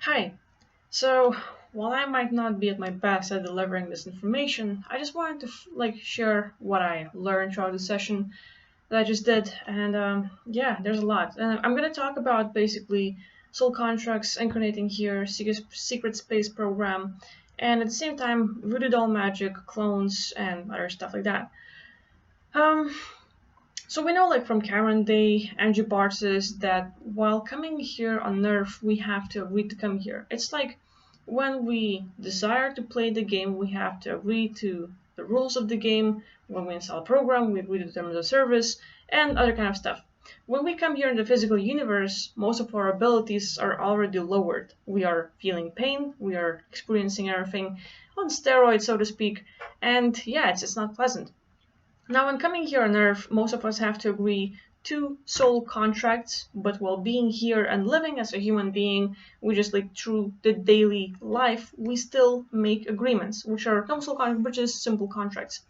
Hi. So, while I might not be at my best at delivering this information, I just wanted to share what I learned throughout the session that I just did, and yeah, there's a lot. And I'm gonna talk about basically soul contracts, incarnating here, secret space program, and at the same time, voodoo doll magic, clones, and other stuff like that. Um, so we know, like from Karen Day, Angie Bart says that while coming here on Earth, we have to agree to come here. It's like when we desire to play the game, we have to agree to the rules of the game. When we install a program, we agree to the terms of service and other kind of stuff. When we come here in the physical universe, most of our abilities are already lowered. We are feeling pain, we are experiencing everything on steroids, so to speak, and yeah, it's not pleasant. Now, when coming here on Earth, most of us have to agree to soul contracts, but while being here and living as a human being, we just like through the daily life, we still make agreements, which are no soul contracts, which is simple contracts.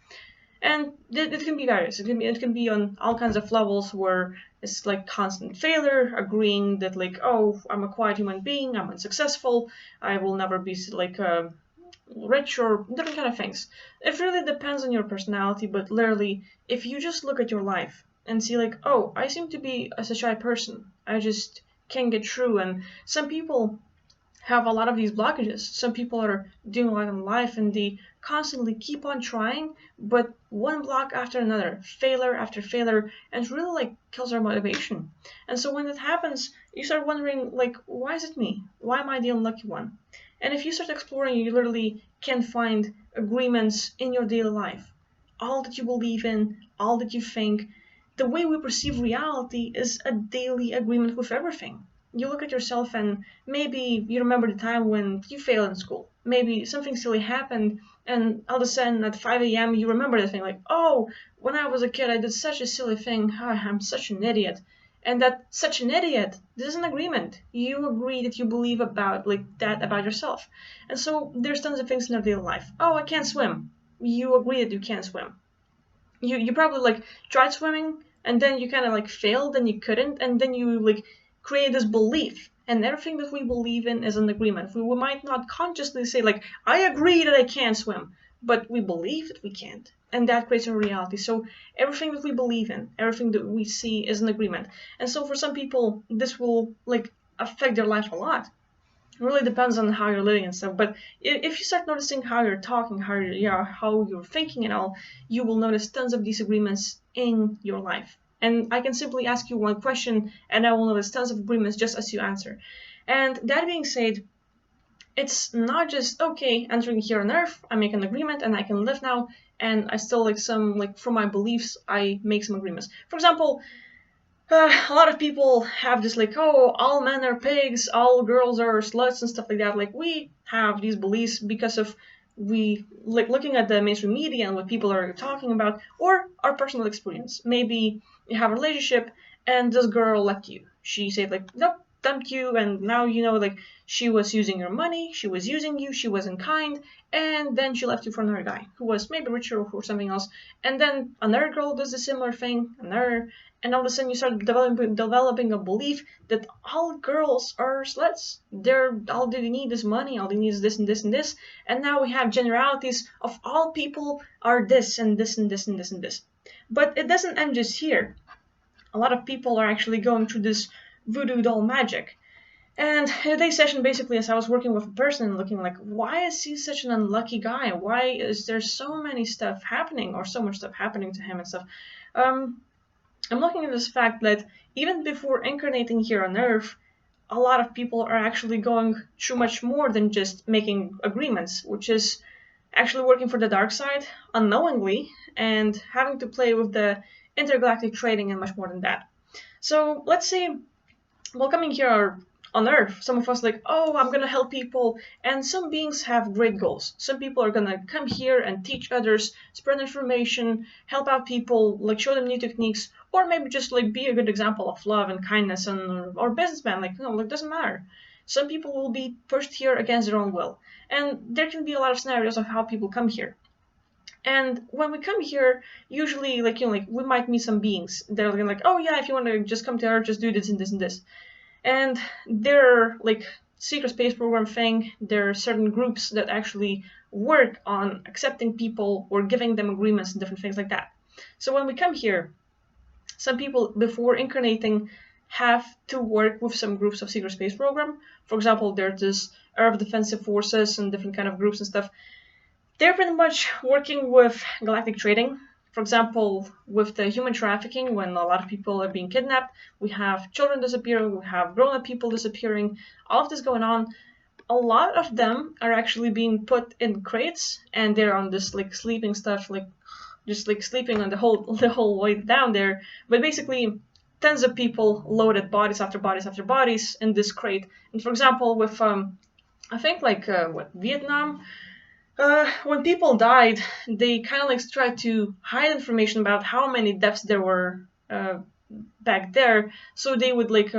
And it can be various. It can be on all kinds of levels where it's like constant failure, agreeing that like, oh, I'm a quiet human being, I'm unsuccessful, I will never be like rich or different kind of things. It really depends on your personality, but literally, if you just look at your life and see like, oh, I seem to be a shy person, I just can't get through, and some people have a lot of these blockages. Some people are doing a lot in life and they constantly keep on trying, but one block after another, failure after failure, and it really like kills our motivation. And so when it happens, you start wondering like, why is it me? Why am I the unlucky one? And if you start exploring, you literally can find agreements in your daily life. All that you believe in, all that you think, the way we perceive reality is a daily agreement with everything. You look at yourself and maybe you remember the time when you failed in school. Maybe something silly happened, and all of a sudden at 5 a.m. you remember the thing like, oh, when I was a kid I did such a silly thing. I'm such an idiot. And that such an idiot, this is an agreement. You agree that you believe about like that about yourself. And so there's tons of things in our daily life. Oh, I can't swim. You agree that you can't swim. You probably like tried swimming and then you kind of like failed and you couldn't, and then you like create this belief, and everything that we believe in is an agreement. We might not consciously say like, I agree that I can't swim, but we believe that we can't, and that creates a reality. So everything that we believe in, everything that we see is an agreement. And so for some people this will like affect their life a lot. It really depends on how you're living and stuff. But if you start noticing how you're talking, how you're thinking and all, you will notice tons of disagreements in your life. And I can simply ask you one question, and I will notice tons of agreements just as you answer. And that being said, it's not just okay entering here on Earth. I make an agreement and I can live now, and I still like some like from my beliefs I make some agreements. For example, a lot of people have this like, oh, all men are pigs, all girls are sluts and stuff like that. Like we have these beliefs because of we like looking at the mainstream media and what people are talking about, or our personal experience. Maybe you have a relationship and this girl left you. She said like, nope, dumped you, and now you know like she was using your money, she was using you, she wasn't kind, and then she left you for another guy who was maybe richer or something else. And then another girl does a similar thing, another, and all of a sudden you start developing a belief that all girls are sluts. They're all they need is money, all they need is this and this and this. And now we have generalities of all people are this and this and this and this and this. But it doesn't end just here. A lot of people are actually going through this voodoo doll magic. And today's session, basically, as I was working with a person and looking like, why is he such an unlucky guy? Why is there so many stuff happening, or so much stuff happening to him and stuff? Um, I'm looking at this fact that even before incarnating here on Earth, a lot of people are actually going through much more than just making agreements, which is actually working for the dark side unknowingly and having to play with the intergalactic trading and much more than that. So let's say while coming here on Earth, some of us like, oh, I'm gonna help people, and some beings have great goals. Some people are gonna come here and teach others, spread information, help out people, like show them new techniques, or maybe just like be a good example of love and kindness, and or businessman, like like doesn't matter. Some people will be pushed here against their own will, and there can be a lot of scenarios of how people come here. And when we come here, usually like we might meet some beings. They're like, oh yeah, if you want to just come to Earth, just do this and this and this, and they're like secret space program thing, there are certain groups that actually work on accepting people or giving them agreements and different things like that. So when we come here, some people before incarnating have to work with some groups of secret space program. For example, there's this Earth Defensive Forces and different kind of groups and stuff. They're pretty much working with galactic trading. For example, with the human trafficking, when a lot of people are being kidnapped, we have children disappearing, we have grown-up people disappearing, all of this going on. A lot of them are actually being put in crates, and they're on this like sleeping stuff, like just like sleeping on the whole way down there. But basically, tons of people loaded bodies after bodies after bodies in this crate. And for example, with I think like Vietnam, when people died, they kind of like tried to hide information about how many deaths there were back there. So they would like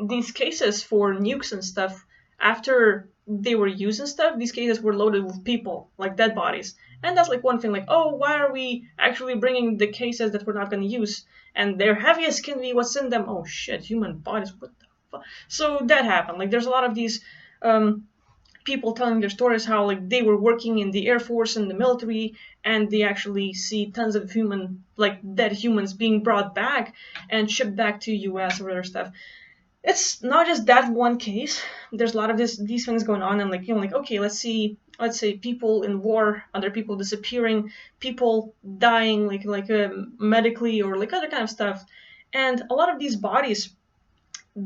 these cases for nukes and stuff. After they were used and stuff, these cases were loaded with people, like dead bodies. And that's like one thing, like, oh, why are we actually bringing the cases that we're not going to use? And they're heavy as can be. What's in them? Oh shit, human bodies. What the fuck? So that happened. Like, there's a lot of these. People telling their stories how like they were working in the air force and the military, and they actually see tons of dead humans being brought back and shipped back to US or other stuff. It's not just that one case. There's a lot of these things going on, and like like okay, let's say people in war, other people disappearing, people dying medically or like other kind of stuff, and a lot of these bodies,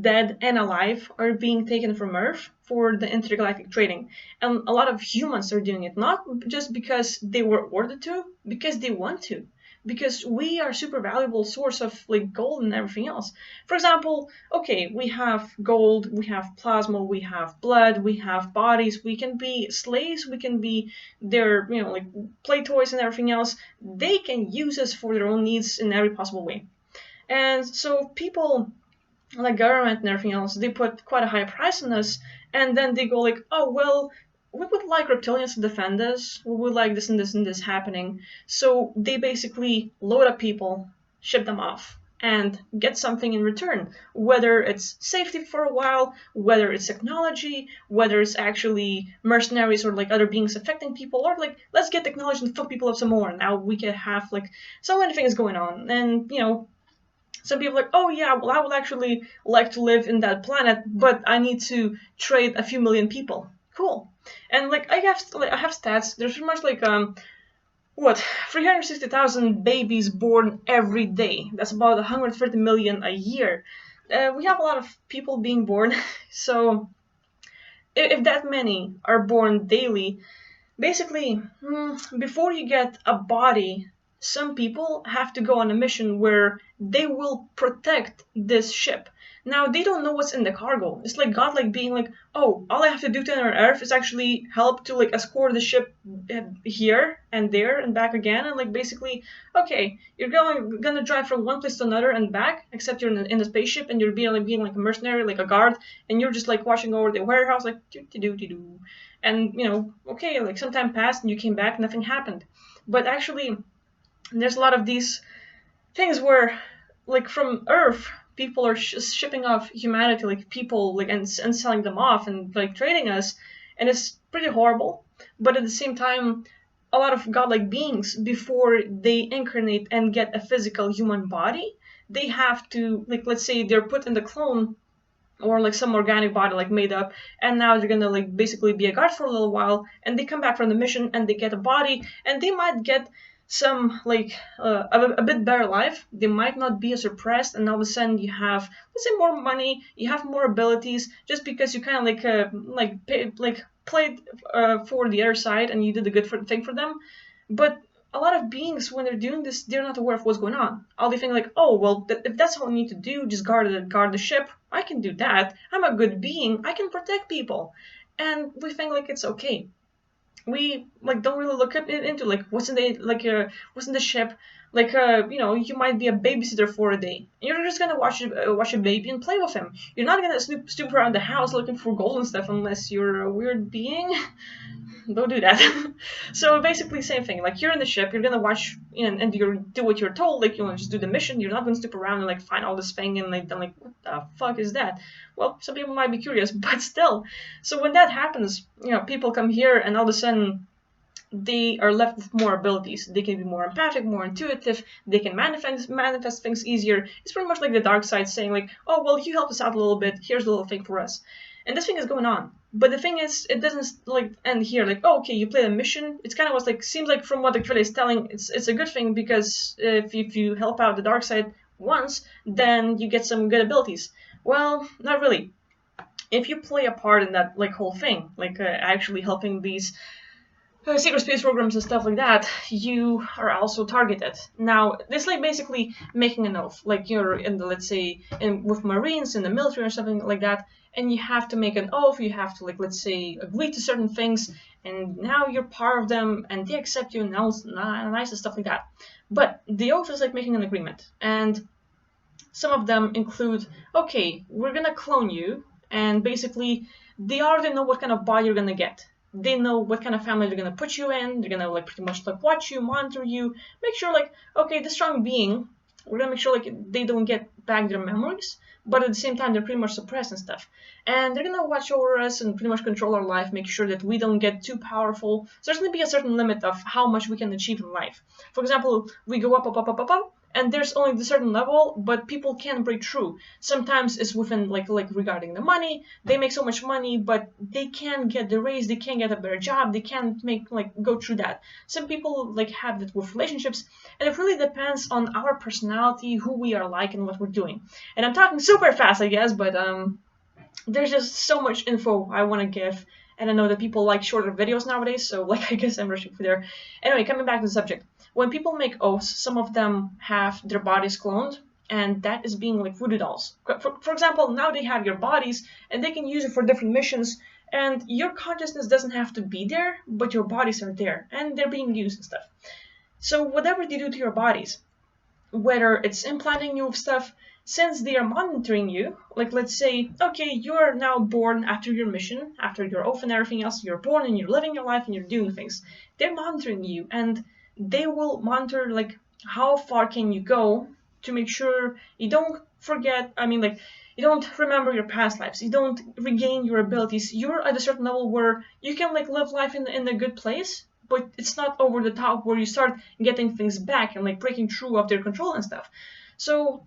dead and alive, are being taken from Earth for the intergalactic trading. And a lot of humans are doing it, not just because they were ordered to, because they want to. Because we are super valuable source of like gold and everything else. For example, okay, we have gold, we have plasma, we have blood, we have bodies, we can be slaves, we can be their, like play toys and everything else. They can use us for their own needs in every possible way. And so people like government and everything else, they put quite a high price on us, and then they go like, oh well, we would like reptilians to defend us. We would like this and this and this happening. So they basically load up people, ship them off, and get something in return. Whether it's safety for a while, whether it's technology, whether it's actually mercenaries or like other beings affecting people, or like let's get technology and fuck people up some more. Now we can have like so many things going on, and some people are like, oh yeah, well I would actually like to live in that planet, but I need to trade a few million people. Cool. And like I have stats. There's pretty much like 360,000 babies born every day. That's about 130 million a year. We have a lot of people being born, so if that many are born daily, basically, before you get a body, some people have to go on a mission where they will protect this ship. Now they don't know what's in the cargo. It's like God like being like, oh, all I have to do to enter Earth is actually help to like escort the ship here and there and back again, and like basically, okay, you're gonna drive from one place to another and back, except you're in the spaceship and you're being like a mercenary, like a guard, and you're just like watching over the warehouse, like do. And okay, like some time passed and you came back, nothing happened. But actually, there's a lot of these things where, like from Earth, people are shipping off humanity, like people, like and selling them off and like trading us, and it's pretty horrible. But at the same time, a lot of godlike beings, before they incarnate and get a physical human body, they have to, like, let's say they're put in the clone or like some organic body like made up, and now they're gonna like basically be a guard for a little while, and they come back from the mission and they get a body, and they might get some like a bit better life. They might not be as oppressed, and all of a sudden you have, let's say, more money, you have more abilities, just because you kind of played for the other side and you did a good thing for them. But a lot of beings, when they're doing this, they're not aware of what's going on. All they think like, oh well, if that's all I need to do, just guard the ship, I can do that. I'm a good being, I can protect people. And we think like it's okay. We like don't really look into like what's in the ship, Like, you might be a babysitter for a day. You're just gonna watch a baby and play with him. You're not gonna stoop around the house looking for gold and stuff unless you're a weird being. Don't do that. So basically, same thing. Like, you're in the ship, you're gonna watch and you do what you're told. Like, you just do the mission. You're not gonna stoop around and like find all this thing and like then like what the fuck is that? Well, some people might be curious, but still. So when that happens, people come here and all of a sudden they are left with more abilities. They can be more empathic, more intuitive. They can manifest things easier. It's pretty much like the dark side saying like, oh well, you helped us out a little bit. Here's a little thing for us, and this thing is going on. But the thing is, it doesn't like end here. Like, oh, okay, you play a mission. It's kind of what's like seems like from what the trailer is telling. It's a good thing because if you help out the dark side once, then you get some good abilities. Well, not really. If you play a part in that like whole thing, like actually helping these secret space programs and stuff like that, you are also targeted. Now, this like basically making an oath, like you're in the, let's say, with Marines in the military or something like that, and you have to make an oath. You have to like, let's say, agree to certain things, and now you're part of them, and they accept you, and now it's nice and stuff like that. But the oath is like making an agreement, and some of them include, okay, we're gonna clone you, and basically they already know what kind of body you're gonna get. They know what kind of family they're gonna put you in. They're gonna like pretty much like watch you, monitor you, make sure like, okay, this strong being, we're gonna make sure like they don't get back their memories, but at the same time they're pretty much suppressed and stuff. And they're gonna watch over us and pretty much control our life, make sure that we don't get too powerful. So there's gonna be a certain limit of how much we can achieve in life. For example, we go up, and there's only the certain level, but people can break through. Sometimes it's within like regarding the money. They make so much money, but they can't get the raise. They can't get a better job. They can't make like go through that. Some people like have that with relationships, and it really depends on our personality, who we are like, and what we're doing. And I'm talking super fast, I guess, but there's just so much info I want to give. And I know that people like shorter videos nowadays, so like I guess I'm rushing through there. Anyway, coming back to the subject. When people make oaths, some of them have their bodies cloned, and that is being like voodoo dolls. For example, now they have your bodies, and they can use it for different missions, and your consciousness doesn't have to be there, but your bodies are there, and they're being used and stuff. So whatever they do to your bodies, whether it's implanting you with stuff, since they are monitoring you, like let's say, okay, you're now born after your mission, after your oath and everything else, you're born and you're living your life and you're doing things. They're monitoring you, and they will monitor like how far can you go to make sure you don't forget, like you don't remember your past lives, you don't regain your abilities. You're at a certain level where you can like live life in a good place, but it's not over the top where you start getting things back and like breaking through of their control and stuff. So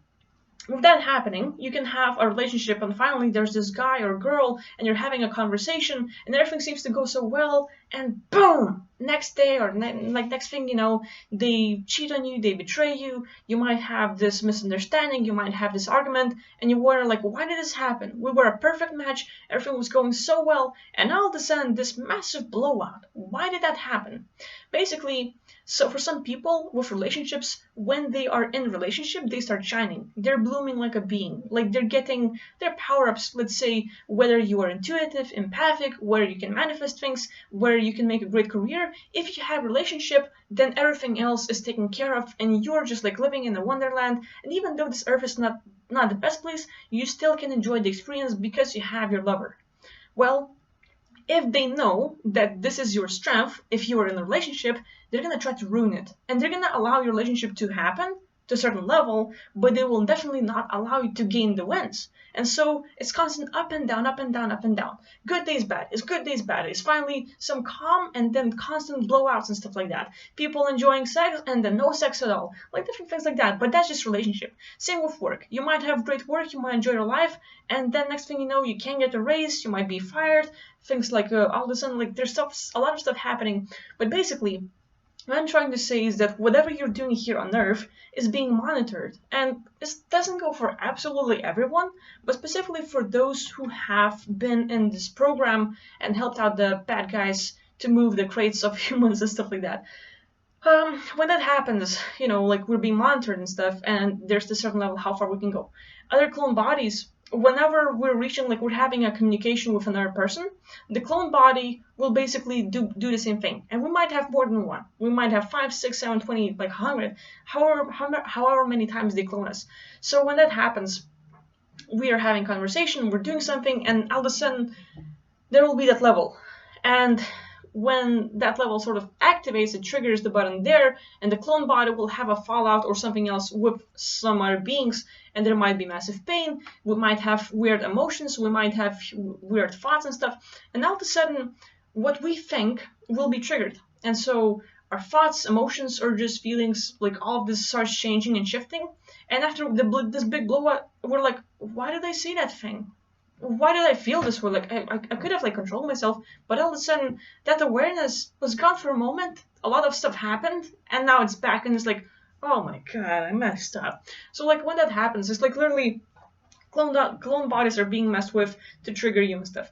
with that happening, you can have a relationship, and finally there's this guy or girl, and you're having a conversation, and everything seems to go so well, and boom, next day or next thing you know, they cheat on you, they betray you. You might have this misunderstanding, you might have this argument, and you wonder like, why did this happen? We were a perfect match, everything was going so well, and all of a sudden this massive blowout. Why did that happen? Basically, so for some people with relationships, when they are in relationship, they start shining. They're blooming like a being. Like they're getting their power-ups, let's say, whether you are intuitive, empathic, whether you can manifest things, whether you can make a great career. If you have a relationship, then everything else is taken care of, and you're just like living in a wonderland. And even though this earth is not the best place, you still can enjoy the experience because you have your lover. Well, if they know that this is your strength, if you are in a relationship, they're going to try to ruin it. And they're going to allow your relationship to happen to a certain level, but they will definitely not allow you to gain the wins. And so it's constant up and down, up and down, up and down. Good days, bad days, good days, bad days. Finally, some calm and then constant blowouts and stuff like that. People enjoying sex and then no sex at all. Like different things like that. But that's just relationship. Same with work. You might have great work, you might enjoy your life, and then next thing you know, you can't get a raise, you might be fired. Things like all of a sudden, like there's a lot of stuff happening. But basically, what I'm trying to say is that whatever you're doing here on Earth is being monitored. And this doesn't go for absolutely everyone, but specifically for those who have been in this program and helped out the bad guys to move the crates of humans and stuff like that. When that happens, like we're being monitored and stuff, and there's this certain level how far we can go. Other clone bodies whenever we're reaching, like we're having a communication with another person, the clone body will basically do the same thing. And we might have more than one. We might have 5, 6, 7, 20, like 100, however many times they clone us. So when that happens, we are having conversation, we're doing something, and all of a sudden there will be that level. And when that level sort of activates, it triggers the button there, and the clone body will have a fallout or something else with some other beings, and there might be massive pain, we might have weird emotions, we might have weird thoughts and stuff, and all of a sudden what we think will be triggered. And so our thoughts, emotions, urges, feelings, like all of this starts changing and shifting. And after this big blowout, we're like, why did I see that thing? Why did I feel this way? Like I could have like controlled myself, but all of a sudden that awareness was gone for a moment. A lot of stuff happened, and now it's back, and it's like, oh my god, I messed up. So like when that happens, it's like literally clone bodies are being messed with to trigger you and stuff.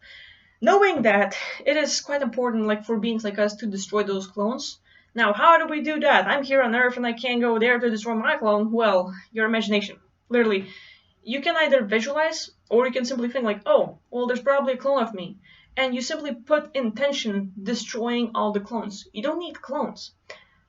Knowing that, it is quite important, like for beings like us, to destroy those clones. Now, how do we do that? I'm here on Earth and I can't go there to destroy my clone. Well, your imagination. Literally, you can either visualize or you can simply think like, oh, well, there's probably a clone of me. And you simply put intention destroying all the clones. You don't need clones.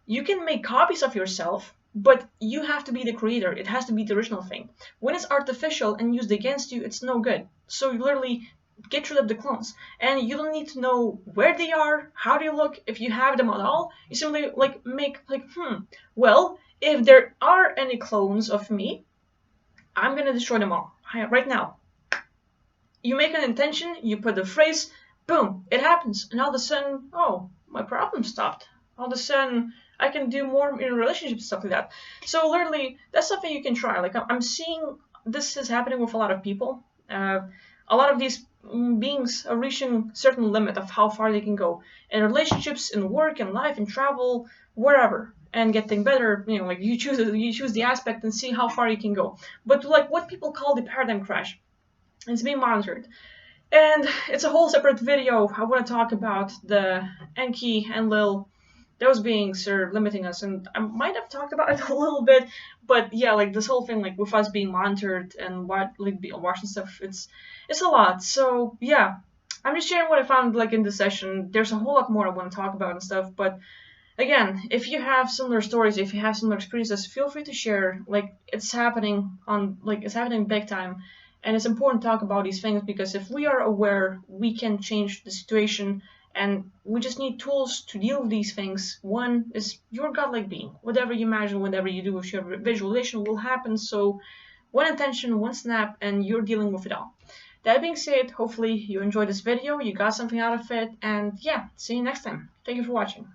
You can make copies of yourself, but you have to be the creator. It has to be the original thing. When it's artificial and used against you, it's no good. So you literally get rid of the clones. And you don't need to know where they are, how they look, if you have them at all. You simply like make like, well, if there are any clones of me, I'm gonna destroy them all right now. You make an intention, you put the phrase, boom, it happens, and all of a sudden, oh, my problem stopped. All of a sudden, I can do more in relationships, stuff like that. So literally, that's something you can try. Like I'm seeing this is happening with a lot of people. A lot of these beings are reaching certain limit of how far they can go in relationships, in work, in life, in travel, wherever, and getting better. You know, like you choose the aspect and see how far you can go. But like what people call the paradigm crash, it's being monitored. And it's a whole separate video. I want to talk about the Enki and Lil, those beings are limiting us, and I might have talked about it a little bit, but yeah, like this whole thing, like with us being monitored and what, like watching stuff, it's a lot. So yeah, I'm just sharing what I found like in this session. There's a whole lot more I want to talk about and stuff, but again, if you have similar stories, if you have similar experiences, feel free to share. Like it's happening it's happening big time. And it's important to talk about these things because if we are aware, we can change the situation, and we just need tools to deal with these things. One is your godlike being. Whatever you imagine, whatever you do with your visualization will happen. So one intention, one snap, and you're dealing with it all. That being said, hopefully you enjoyed this video, you got something out of it, and yeah, see you next time. Thank you for watching.